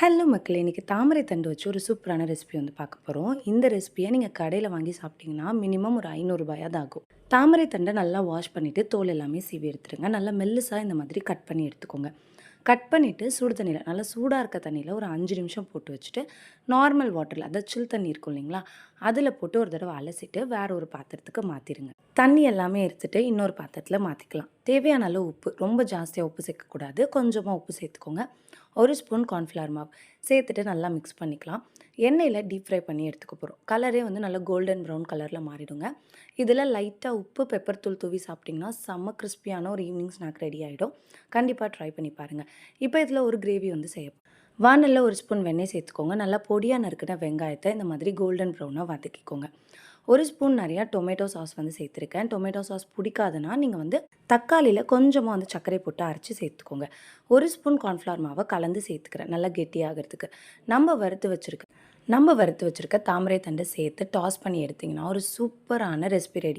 Hello மக்களே! இன்னைக்கு தாமரை தண்டு வச்சு ஒரு சூப்பரான ரெசிபி வந்து பார்க்க போறோம். இந்த ரெசிபிய நீங்க கடையில வாங்கி சாப்பிட்டீங்கன்னா, மினிமம் ஒரு ரூ. 500 ஆகும். தாமரை தண்ட நல்லா வாஷ் பண்ணிட்டு, தோல் எல்லாமே சீவி எடுத்துருங்க. நல்லா மெல்லிசா இந்த மாதிரி கட் பண்ணி எடுத்துக்கோங்க. கட் பண்ணிட்டு சுடு தண்ணீல நல்லா சூடா இருக்க தண்ணீல ஒரு 5 நிமிஷம் போட்டு வச்சுட்டு, நார்மல் வாட்டர்ல அதாவது சில் தண்ணி இருக்கும் இல்லைங்களா? அதில போட்டு ஒரு தடவ அலசிட்டு, வேற ஒரு பாத்திரத்துக்கு மாத்திருங்க. தண்ணி எல்லாமே எடுத்துட்டு இன்னொரு பாத்திரத்தில மாத்திக்கலாம். தேவையான அளவு உப்பு, ரொம்ப ஜாஸ்தியா உப்பு சேர்க்கக்கூடாது. கொஞ்சமா உப்பு சேர்த்துக்கோங்க. 1 ஸ்பூன் கார்ன்ஃப்ளவர் மாவு சேர்த்துட்டு நல்லா மிக்ஸ் பண்ணிக்கலாம். எண்ணெயில டீப் ஃப்ரை பண்ணி எடுத்துக்க போறோம். கலரே வந்து நல்லா கோல்டன் ப்ரவுன் கலர்ல மாறிடுங்க. இதில லைட்டா உப்பு, பெப்பர் தூள் தூவி சாப்பிட்டிங்கன்னா, செம்ம கிரிஸ்பியான ஒரு ஈவினிங் ஸ்நாக் ரெடி ஆயிடும். கண்டிப்பா ட்ரை பண்ணி பாருங்க. இப்போ இதில ஒரு கிரேவி வந்து வாணல்ல 1 ஸ்பூன் வெண்ணெய் சேர்த்துக்கோங்க. நல்லா பொடியா நறுக்குன வெங்காயத்த இந்த மாதிரி கோல்டன் ப்ரவுனா வதக்கிக்கோங்க. 1 ஸ்பூன் நெறையா டொமேட்டோ சாஸ் வந்து சேர்த்துருக்கேன். டொமேட்டோ சாஸ் பிடிக்காதுன்னா, நீங்க வந்து தக்காளியில கொஞ்சமா வந்து சர்க்கரை போட்டு அரைச்சு சேர்த்துக்கோங்க. 1 ஸ்பூன் கார்ன்ஃப்ளவர் மாவ கலந்து சேர்த்துக்கிறேன், நல்லா கெட்டியாகறதுக்கு. நம்ம வறுத்து வச்சிருக்க தாமரை தண்ட சேர்த்து டாஸ் பண்ணி எடுத்தீங்கன்னா, ஒரு சூப்பரான ரெசிபி ரெடி.